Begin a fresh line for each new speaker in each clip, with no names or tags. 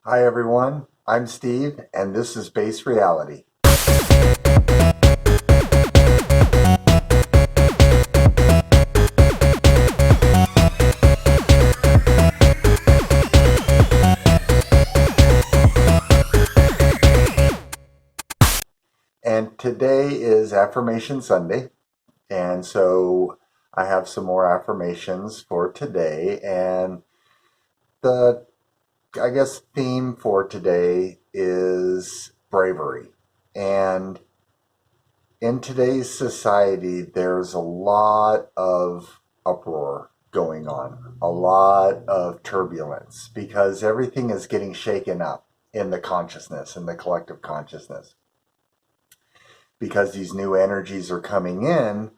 Hi everyone, I'm Steve and this is Base Reality. And today is Affirmation Sunday, and so I have some more affirmations for today. And the, I guess, theme for today is bravery. And in today's society, there's a lot of uproar going on, a lot of turbulence because everything is getting shaken up in the consciousness, in the collective consciousness. Because these new energies are coming in,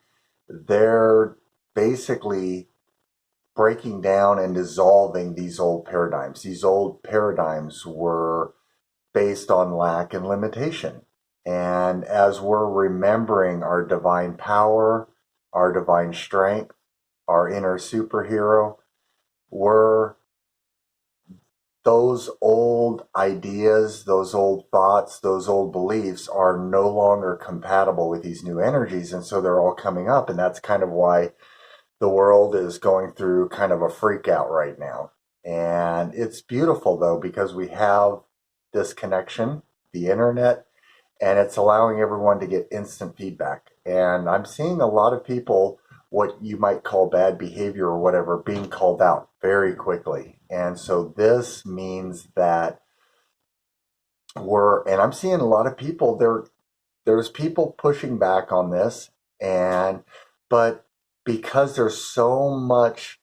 they're basically breaking down and dissolving these old paradigms. These old paradigms were based on lack and limitation. And as we're remembering our divine power, our divine strength, our inner superhero, we're those old ideas, those old thoughts, those old beliefs are no longer compatible with these new energies. And so they're all coming up. And that's kind of why the world is going through kind of a freak out right now. And it's beautiful though, because we have this connection, the internet, and it's allowing everyone to get instant feedback. And I'm seeing a lot of people, what you might call bad behavior or whatever, being called out very quickly. And so this means that and I'm seeing a lot of people there's people pushing back on this, and but because there's so much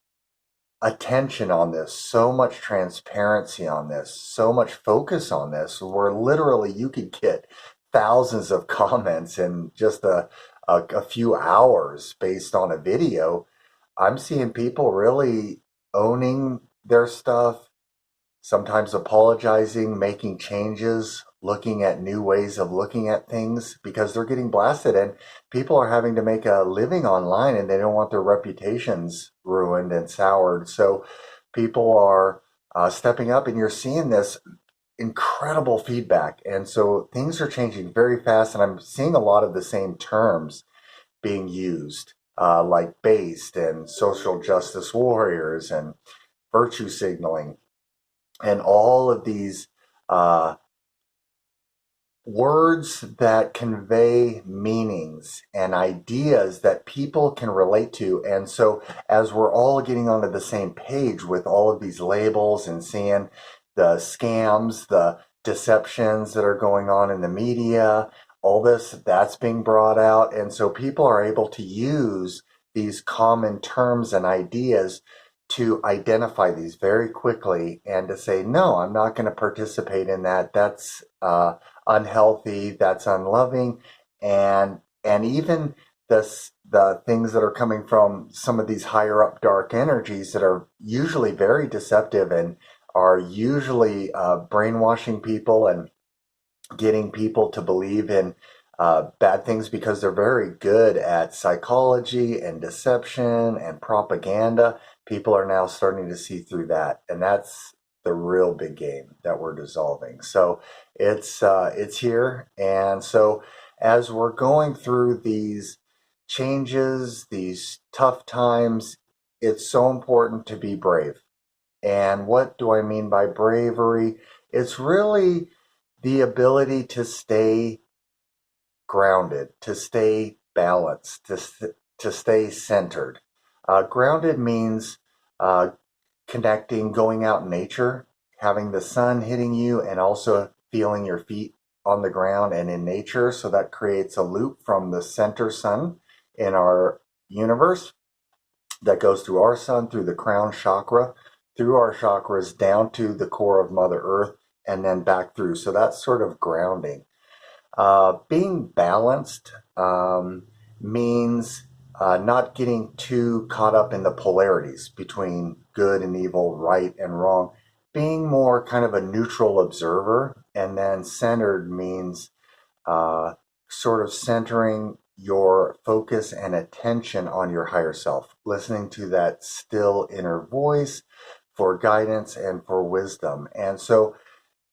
attention on this, so much transparency on this, so much focus on this, where literally you could get thousands of comments in just a few hours based on a video. I'm seeing people really owning their stuff, sometimes apologizing, making changes, looking at new ways of looking at things because they're getting blasted and people are having to make a living online and they don't want their reputations ruined and soured. So people are stepping up and you're seeing this incredible feedback. And so things are changing very fast and I'm seeing a lot of the same terms being used, like based and social justice warriors and virtue signaling and all of these uh, words that convey meanings and ideas that people can relate to. And so, as we're all getting onto the same page with all of these labels and seeing the scams, the deceptions that are going on in the media, all this that's being brought out. And so, people are able to use these common terms and ideas to identify these very quickly and to say, no, I'm not going to participate in that. That's unhealthy, that's unloving, and even the things that are coming from some of these higher up dark energies that are usually very deceptive and are usually brainwashing people and getting people to believe in bad things because they're very good at psychology and deception and propaganda. People are now starting to see through that, and that's the real big game that we're dissolving. So it's here, and so as we're going through these changes, these tough times, it's so important to be brave. And what do I mean by bravery? It's really the ability to stay grounded, to stay balanced, to stay centered. Grounded means uh, connecting, going out in nature, having the sun hitting you, and also feeling your feet on the ground and in nature. So that creates a loop from the center sun in our universe that goes through our sun, through the crown chakra, through our chakras, down to the core of Mother Earth, and then back through. So that's sort of grounding. Being balanced means not getting too caught up in the polarities between good and evil, right and wrong. Being more kind of a neutral observer, and then centered means uh, sort of centering your focus and attention on your higher self, listening to that still inner voice for guidance and for wisdom. And so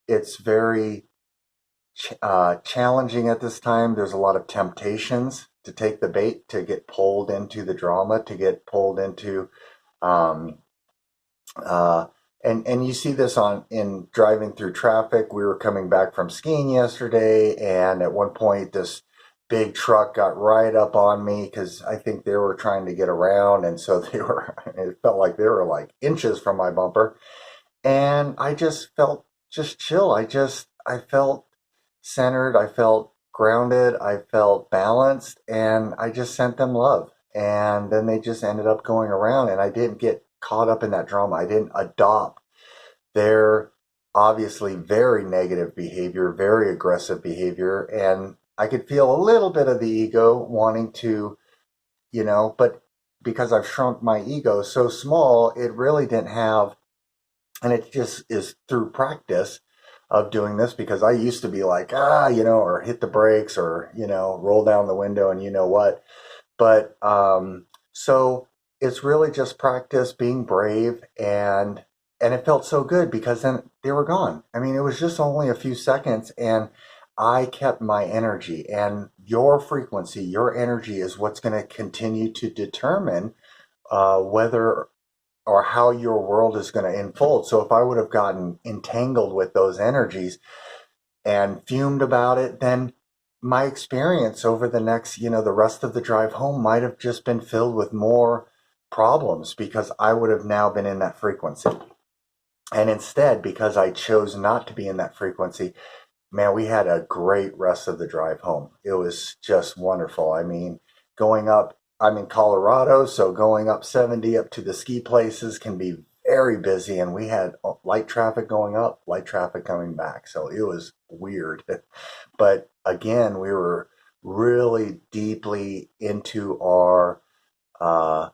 it's very challenging at this time. There's a lot of temptations to take the bait, to get pulled into the drama, to get pulled into um, uh, and you see this on in driving through traffic. We were coming back from skiing yesterday, and at one point, this big truck got right up on me because I think they were trying to get around, and so they were. It felt like they were like inches from my bumper, and I just felt just chill. I felt centered. I felt grounded. I felt balanced, and I just sent them love. And then they just ended up going around, and I didn't get caught up in that drama. I didn't adopt their obviously very negative behavior, very aggressive behavior, and I could feel a little bit of the ego wanting to, but because I've shrunk my ego so small, it really didn't have, and it just is through practice of doing this, because I used to be like, or hit the brakes, or, roll down the window, and you know what. But so it's really just practice being brave, and it felt so good because then they were gone. I mean, it was just only a few seconds, and I kept my energy, and your frequency, your energy is what's going to continue to determine whether or how your world is going to unfold. So if I would have gotten entangled with those energies and fumed about it, then my experience over the next, the rest of the drive home might have just been filled with more problems, because I would have now been in that frequency. And instead, because I chose not to be in that frequency, man, we had a great rest of the drive home. It was just wonderful. I mean, going up, I'm in Colorado, so going up 70 up to the ski places can be very busy. And we had light traffic going up, light traffic coming back. So it was weird. But again, we were really deeply into our uh,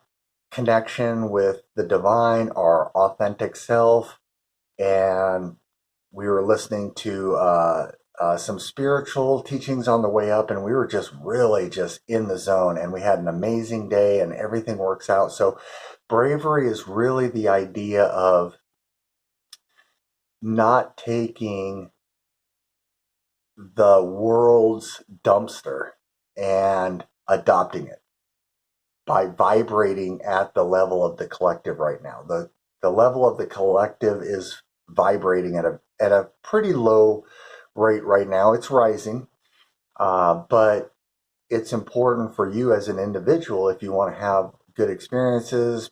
connection with the divine, our authentic self, and we were listening to some spiritual teachings on the way up, and we were just really just in the zone, and we had an amazing day, and everything works out. So bravery is really the idea of not taking the world's dumpster and adopting it by vibrating at the level of the collective right now. The level of the collective is vibrating at a pretty low rate right now. It's rising, but it's important for you as an individual, if you want to have good experiences,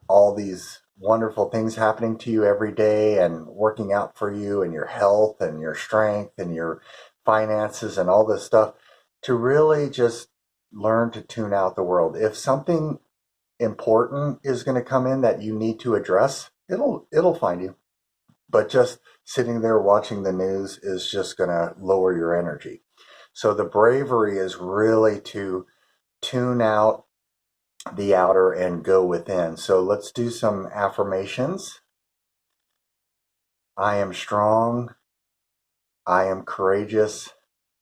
all these wonderful things happening to you every day and working out for you and your health and your strength and your finances and all this stuff, to really just learn to tune out the world. If something important is going to come in that you need to address, it'll find you. But just sitting there watching the news is just going to lower your energy. So the bravery is really to tune out the outer and go within. So let's do some affirmations. I am strong. I am courageous.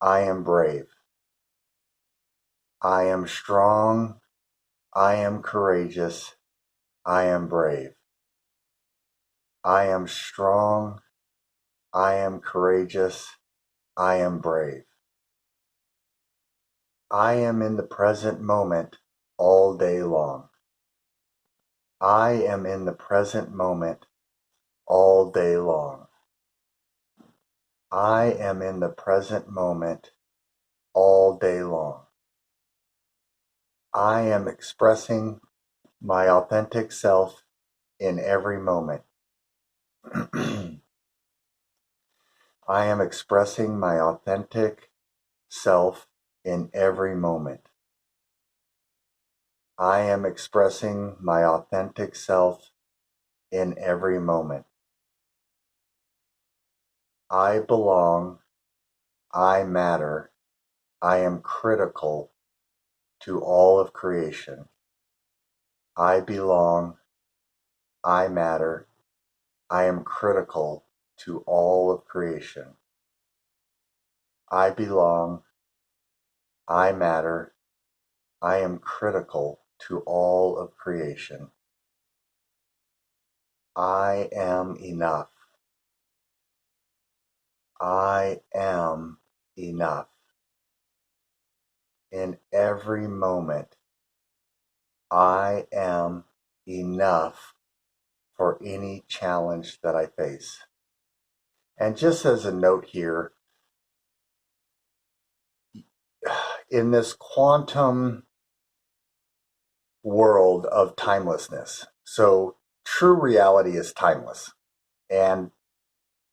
I am brave. I am strong. I am courageous. I am brave. I am strong. I am courageous. I am brave. I am in the present moment all day long. I am in the present moment all day long. I am in the present moment all day long. I am expressing my authentic self in every moment. I am expressing my authentic self in every moment. I am expressing my authentic self in every moment. I belong. I matter. I am critical to all of creation. I belong. I matter. I am critical to all of creation. I belong. I matter. I am critical to all of creation. I am enough. I am enough. In every moment, I am enough for any challenge that I face. And just as a note here, in this quantum world of timelessness, so true reality is timeless, and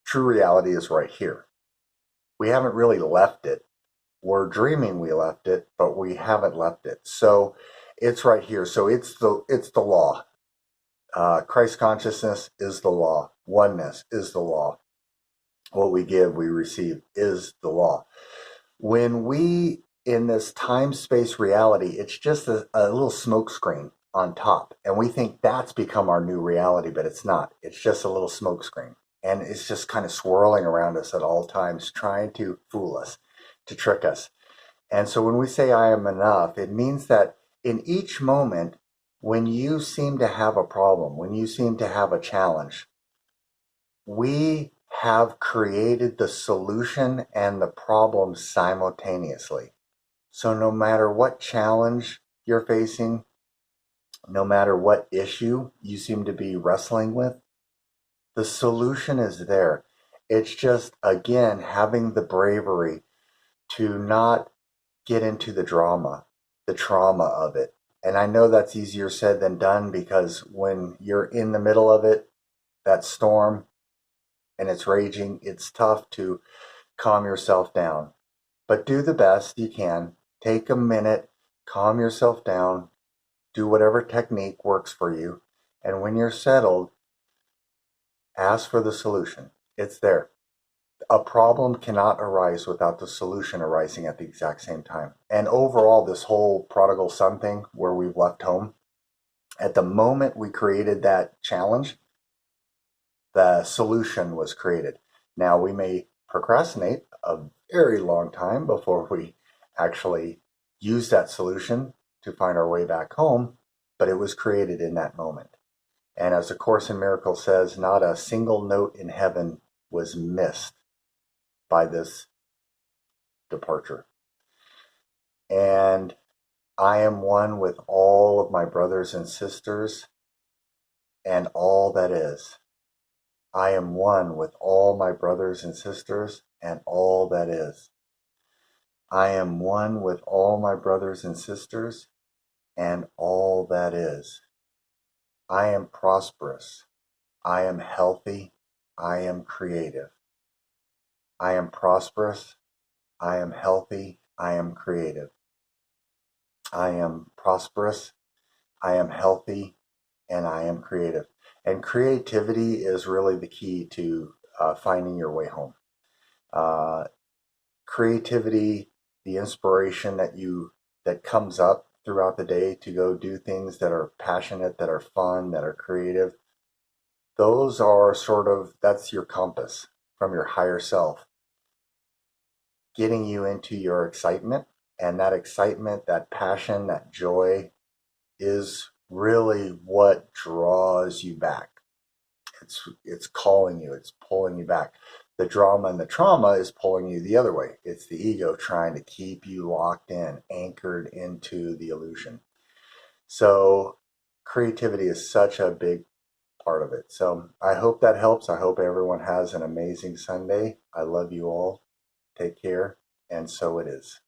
true reality is right here. We haven't really left it. We're dreaming we left it, but we haven't left it. So it's right here. So it's the law. Christ consciousness is the law. Oneness is the law. What we give, we receive is the law. When we, in this time space reality, it's just a little smoke screen on top. And we think that's become our new reality, but it's not. It's just a little smoke screen. And it's just kind of swirling around us at all times, trying to fool us, to trick us. And so when we say I am enough, it means that in each moment, when you seem to have a problem, when you seem to have a challenge, we have created the solution and the problem simultaneously. So no matter what challenge you're facing, no matter what issue you seem to be wrestling with, the solution is there. It's just, again, having the bravery to not get into the trauma of it. And I know that's easier said than done, because when you're in the middle of it, that storm, and it's raging, it's tough to calm yourself down. But do the best you can. Take a minute, calm yourself down, do whatever technique works for you. And when you're settled, ask for the solution. It's there. A problem cannot arise without the solution arising at the exact same time. And overall, this whole prodigal son thing, where we've left home, at the moment we created that challenge, the solution was created. Now we may procrastinate a very long time before we actually use that solution to find our way back home, but it was created in that moment. And as the Course in Miracles says, not a single note in heaven was missed by this departure. And I am one with all of my brothers and sisters and all that is. I am one with all my brothers and sisters and all that is. I am one with all my brothers and sisters and all that is. I am prosperous. I am healthy. I am creative. I am prosperous. I am healthy. I am creative. I am prosperous. I am healthy. And I am creative. And creativity is really the key to finding your way home. Creativity, the inspiration that comes up throughout the day to go do things that are passionate, that are fun, that are creative, those are that's your compass from your higher self, getting you into your excitement. And that excitement, that passion, that joy is really what draws you back. It's calling you, it's pulling you back. The drama and the trauma is pulling you the other way. It's the ego trying to keep you locked in, anchored into the illusion. So creativity is such a big part of it. So I hope that helps. I hope everyone has an amazing Sunday. I love you all. Take care. And so it is.